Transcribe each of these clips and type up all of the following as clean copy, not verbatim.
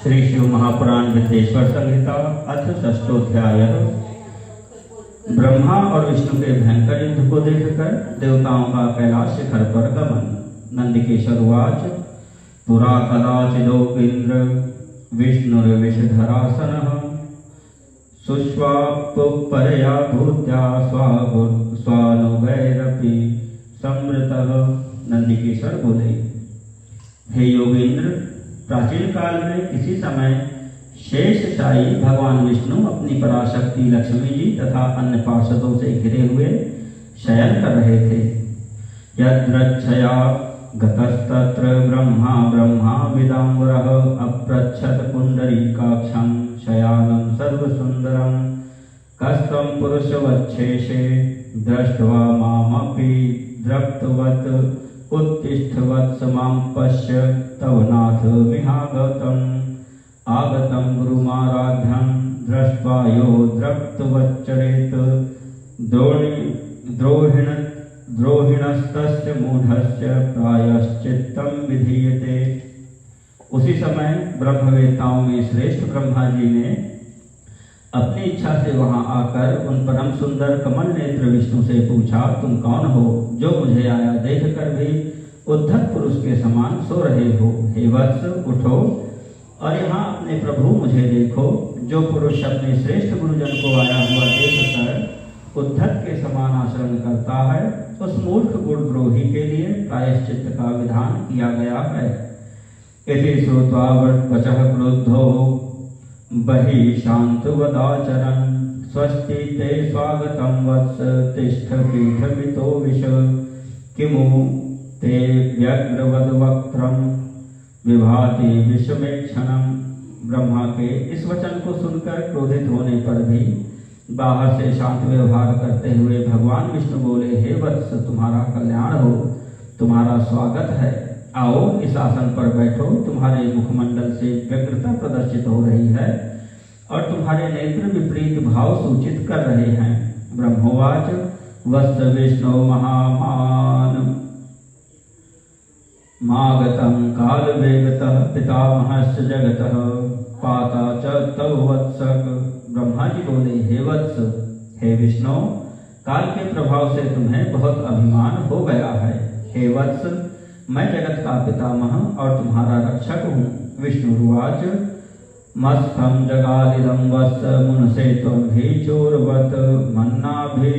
श्री शिव महापुराण विद्येश्वर संहिता अथ षष्ठोध्याय। ब्रह्मा और विष्णु के भयंकर युद्ध को देखकर देवताओं का कैलाश शिखर पर गमन। नंदिकेश्वर उवाच पुरा कदाचिदोपीन्द्र विष्णुर्विषधरासनः सुष्वापुपरया भूत्या स्वानुगैरपि समृतः। नंदिकेश्वर बोले, हे योगेंद्र, प्राचीन काल में किसी समय शेषशायी भगवान विष्णु अपनी पराशक्ति लक्ष्मी जी तथा अन्य पार्षदों से घिरे हुए शयन कर रहे थे। यद्रच्छया गतस्तत्र ब्रह्मा विदाम्बरः अप्रच्छत् पुंडरीकाक्षं शयानं सर्वसुंदरं कस्त्वं पुरुषवच्छेषे दृष्ट्वा मामपि द्रप्तवत् उत्तिष्ठवत्स मां पश्य तव नाथ मिहागतम् आगतं गुरुमाराध्यं दृष्ट्वा यो द्रप्तवच्चरेत द्रोहिणस्तस्य मूढस्य प्रायश्चित्तं विधीयते। उसी समय ब्रह्मवेत्ताओं में श्रेष्ठ ब्रह्मा जी ने अपनी इच्छा से वहां आकर उन परम सुंदर कमल नेत्र विष्णु से पूछा, तुम कौन हो जो मुझे आया देखकर भी उद्धत पुरुष के समान सो रहे हो? हे वत्स, उठो और यहाँ अपने प्रभु मुझे देखो। जो पुरुष अपने श्रेष्ठ गुरुजन को आया हुआ देखकर उद्धत के समान आचरण करता है, उस मूर्ख गुणद्रोही के लिए प्रायश्चित्त का विधान किया गया है। इति श्रुत्वा वचः क्रुद्धो बहि शान्तवदाचरन् स्वस्ति ते स्वागतं वत्स तिष्ठ पीठमितो विश किमु ते व्यग्रवद्वक्त्रं विभाति विषमेक्षणम्। ब्रह्मा के इस वचन को सुनकर क्रोधित होने पर भी बाहर से शांत व्यवहार करते हुए भगवान विष्णु बोले, हे वत्स, तुम्हारा कल्याण हो, तुम्हारा स्वागत है। आओ इस आसन पर बैठो। तुम्हारे मुखमंडल से व्यग्रता प्रदर्शित हो रही है और तुम्हारे नेत्र विपरीत भाव सूचित कर रहे हैं। ब्रह्मोवाच वत्स विष्णु महामान मागतं काल वेगतः पितामहस्य जगतः पाता च तव वत्सक। ब्रह्मा जी बोले, हे वत्स, हे विष्णु, काल के प्रभाव से तुम्हें बहुत अभिमान हो गया है। हे वत्स, मैं जगत का पितामह और तुम्हारा रक्षक हूँ। विष्णुरुवाच मत्स्थं जगालिदं वत्स मुनसे त्वं भी चोरवत् मन्नाभि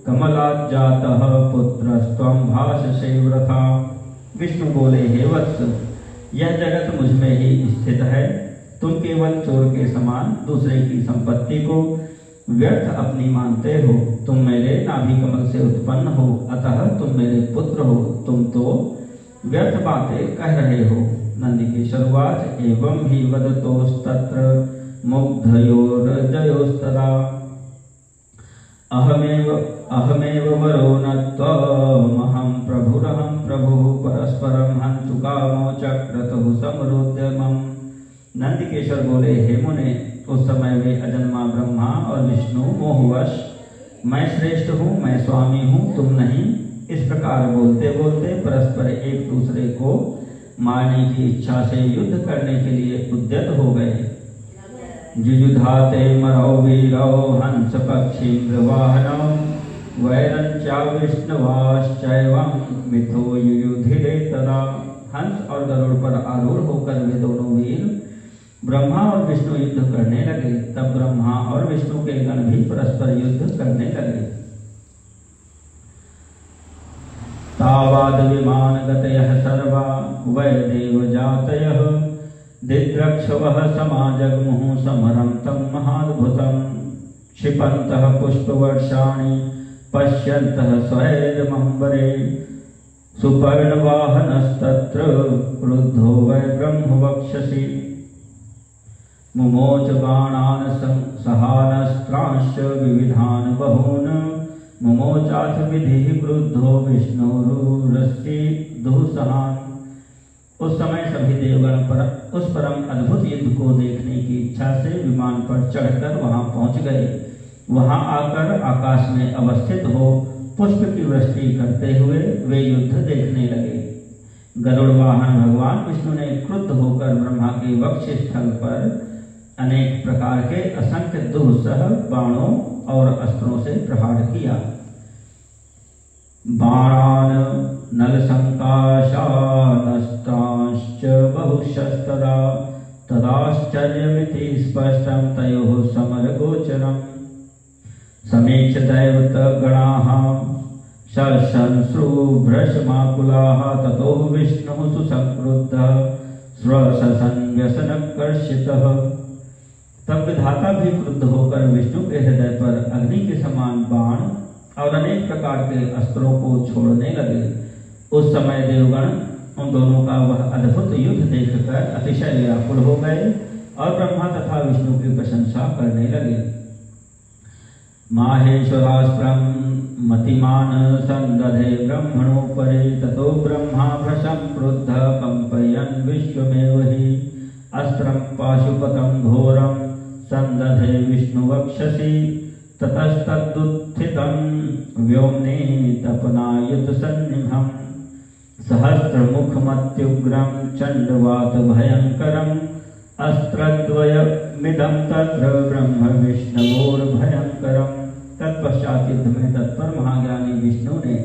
कमलाज्जातः पुत्रस्त्वं भाषसे वृथा। विष्णु बोले, हे वत्स, यह जगत मुझ में ही स्थित है। तुम केवल चोर के समान दूसरे की संपत्ति को व्यर्थ अपनी मानते हो। तुम मेरे नाभि कमल से उत्पन्न हो, अतः तुम मेरे पुत्र हो। तुम तो व्यर्थ बातें कह रहे हो। नंदिकेश्वर उवाच एवं हि वदतोस्तत्र मुग्धयोर्जयोस्तदा अहमेव वरो न त्वमहं प्रभुरहं प्रभुः परस्परं हन्तु कामो चक्रतुः समरोद्यमम्। नंदिकेश्वर बोले, हे मुने, उस समय वे अजन्मा ब्रह्मा और विष्णु मोहवश मैं श्रेष्ठ हूँ, मैं स्वामी हूँ, तुम नहीं, इस प्रकार बोलते बोलते परस्पर एक दूसरे को मारने की इच्छा से युद्ध करने के लिए उद्यत हो गए। जुयुधाते मरौ वीरौ हंस पक्षी मृवाहनौ वैरंचा विष्णुवाश्चैवं मिथो युयुधिरे तदा। हंस और गरुड़ पर आरूढ़ होकर वे दोनों वीर ब्रह्मा और विष्णु युद्ध करने लगे। तब ब्रह्मा और विष्णु के गण भी परस्पर युद्ध करने लगे। तावाद विमानगतयः सर्वा वैदेवजातयः दिद्रक्षवः समाजग्मुः समरं तं महाद्भुतं क्षिपन्तः पुष्पवर्षाणि पश्यन्तः स्वैरमंबरे सुपर्णवाहनस्तत्र क्रुद्धो वै ब्रह्मवक्षसि मुमोच बाणान् सहानस्त्रांश्च विविधान् बहून् मुमोचाथ विधि क्रुद्धो विष्णुरुरस्ति दुःसहान्। उस समय सभी देवगण पर उस परम अद्भुत युद्ध को देखने की इच्छा से विमान पर चढ़कर वहां पहुंच गए। वहां आकर आकाश में अवस्थित हो पुष्प की वृष्टि करते हुए वे युद्ध देखने लगे। गरुड़ वाहन भगवान विष्णु ने क्रुद्ध होकर ब्रह्मा के वक्ष स्थल पर अनेक प्रकार के असंख्य दुस्सह बाणों और अस्त्रों से प्रहार किया। बाणान नलसंकाशानस्त्रांश्च बहुशस्तदा तदाश्चर्यमिति स्पष्टं तयोः समरगोचरम्। समीक्ष्य दैवतगणाः शंश्रुभ्रशमाकुलाः ततो विष्णुः सुसंक्रुद्धः स्वसंव्यसनकर्षितः। तब विधाता भी क्रुद्ध होकर विष्णु के हृदय पर अग्नि के समान बाण और अनेक प्रकार के अस्त्रों को छोड़ने लगे। उस समय देवगण उन दोनों का वह अद्भुत युद्ध देखकर अतिशय व्याकुल हो गए और ब्रह्मा तथा विष्णु की प्रशंसा करने लगे। माहेश्वरास्त्रं मतिमान संदधे ब्रह्मणोपरि ततो ब्रह्मा भ्रशंक्रुद्धः कंपयन् विश्वमेव हि अस्त्रं पाशुपतं घोरं संदधे विष्णुवक्षसि ततस्तदुत्थितं व्योम्नि तपनायुतसन्निभम् सहस्रमुखमत्युग्रं चण्डवातभयङ्करम् अस्त्रद्वयमिदं तत्र ब्रह्म विष्णुर्भयङ्करम्। तत्पश्चात युद्ध में तत्पर महाज्ञानी विष्णु ने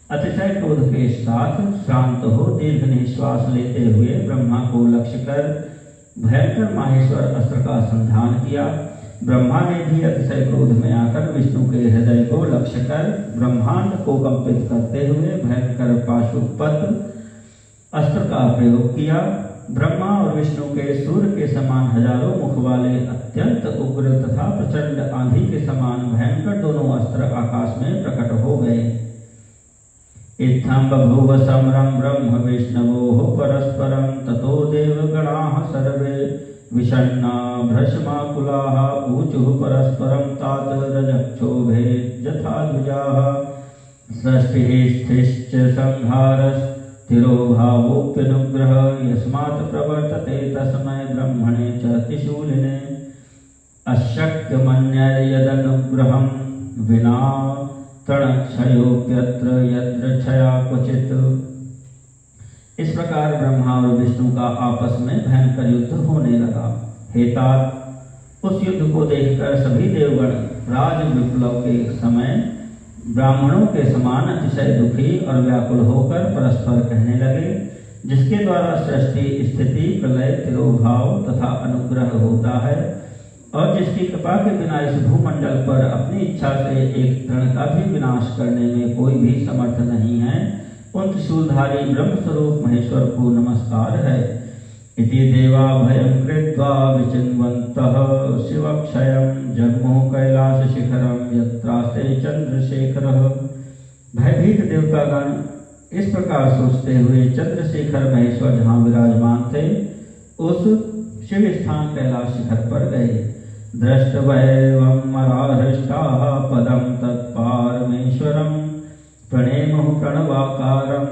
अतिशय क्रोध के साथ शांत हो दीर्घ निश्वास लेते हुए ब्रह्मा को लक्ष्य कर भयंकर माहेश्वर अस्त्र का संधान किया। ब्रह्मा ने भी अतिशय क्रोध में आकर विष्णु के हृदय को लक्ष्य कर ब्रह्मांड को कंपित करते हुए भयंकर पाशुपत अस्त्र का प्रयोग किया। ब्रह्मा और विष्णु के सूर्य के समान हजारों मुख वाले अत्यंत उग्र तथा प्रचंड आंधी के समान भयंकर दोनों अस्त्र आकाश में प्रकट हो गए। इत्थं बभूव समरं ब्रह्म विष्णवोः परस्परं ततो देवगणाः सर्वे विषण्णा भ्रशमाकुलाः ऊचुः परस्परं तात रजक्षोभे यथा द्विजाः सृष्टिः स्थिश्च संहारस्थिरोभावोऽप्यनुग्रह यस्मात् प्रवर्तते तस्मै ब्रह्मणे च त्रिशूलिने अशक्यमन्यर्यदनुग्रहं विना तृणक्षयोऽप्यत्र यत्र क्षया क्वचित्। इस प्रकार ब्रह्मा और विष्णु का आपस में भयंकर युद्ध होने लगा। हे तात, उस युद्ध को देखकर सभी देवगण राज विप्लव के समय ब्राह्मणों के समान अतिशय दुखी और व्याकुल होकर परस्पर कहने लगे, जिसके द्वारा सृष्टि स्थिति प्रलय तिरोभाव तथा अनुग्रह होता है और जिसकी कृपा के बिना इस भूमंडल पर अपनी इच्छा से एक तृण का भी विनाश करने में कोई भी समर्थ नहीं है, उन त्रिशूलधारी ब्रह्म स्वरूप महेश्वर को नमस्कार है। इति देवा भयं कृत्वा विचिन्वन्तः शिवक्षयं जग्मुः कैलास शिखरं यत्रास्ते चंद्रशेखरः। भयभीत देवतागण इस प्रकार सोचते हुए चंद्रशेखर महेश्वर जहाँ विराजमान थे उस शिव स्थान कैलाश शिखर पर गए। दृष्टवैवमराहृष्टाः पदं तत्पारमेश्वरं प्रणेमुः प्रणवाकारं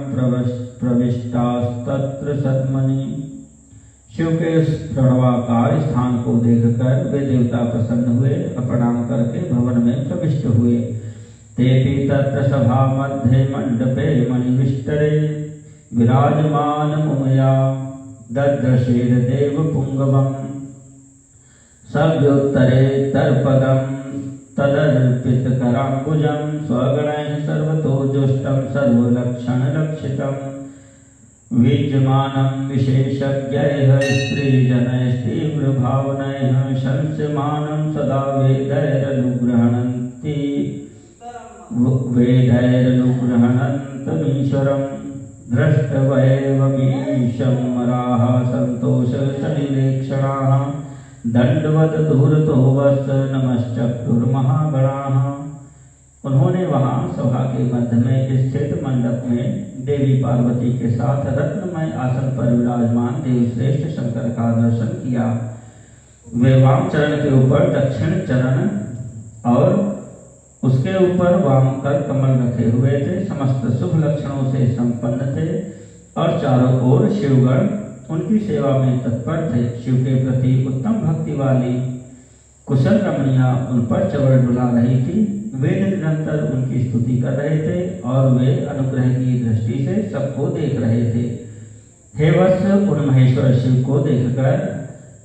प्रविष्टास्तत्र सद्मनि। शिव के उस प्रणवाकार स्थान को देखकर वे देवता प्रसन्न हुए और प्रणाम करके भवन में प्रविष्ट हुए। तेपि तत्र सभा मध्ये मंडपे मणिविष्टरे विराजमानमुमया ददृशेर देव पुंगवम् सव्योत्तरे तर्पदं तदर्पितकराम्बुजं स्वगणैः सर्वतो जुष्टं सर्वलक्षणलक्षितं विद्यमानं विशेषज्ञैः स्त्रीजनैस्तीव्रभावनैः शंस्यमानं सदा वेदैरनुगृह्णन्तमीश्वरम् दृष्टवैवमीशं मराः सन्तोषसलिलेक्षणाः दंडवत धूर्तो वस्त नमश्चक्रुर्महागणाः। उन्होंने वहां सभा के मध्य में स्थित मंडप में देवी पार्वती के साथ रत्नमय आसन पर विराजमान देवश्रेष्ठ शंकर का दर्शन किया। वे वाम चरण के ऊपर दक्षिण चरण और उसके ऊपर वाम कर कमल रखे हुए थे। समस्त शुभ लक्षणों से संपन्न थे और चारों ओर शिवगण उनकी सेवा में तत्पर थे। शिव के प्रति उत्तम भक्ति वाली कुशल रमणियां उन पर चवड़ डुला रही थी। वे निरंतर उनकी स्तुति कर रहे थे और वे अनुग्रह की दृष्टि से सबको देख रहे थे। हे वत्स, उन महेश्वर शिव को देखकर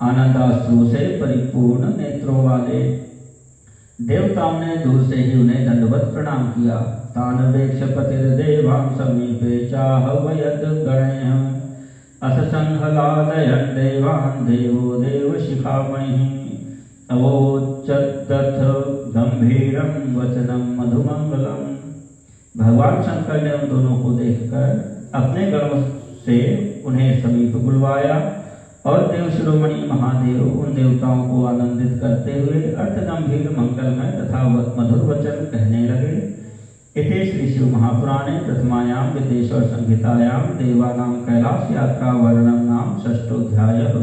आनंदाश्रु से परिपूर्ण नेत्रों वाले देवताओं ने दूर से ही उन्हें दंडवत प्रणाम किया। तान वेक्षपतिर्देवां समीपे चाहवयद गणयम् अससंहलादयन् देवान् देवो देवशिखामणिः अवोचदथ गंभीरं वचनं मधुमंगलम्। भगवान शंकर ने उन दोनों को देखकर अपने गणों से उन्हें समीप बुलवाया और देव शिरोमणि महादेव उन देवताओं को आनंदित करते हुए अर्थ गंभीर मंगलमय तथा मधुर वचन कहने लगे। इति श्री शिव महापुराणे प्रथमायां विद्येश्वर संहितायां देवानां कैलाश यात्रा वर्णनं नाम षष्ठोऽध्यायः।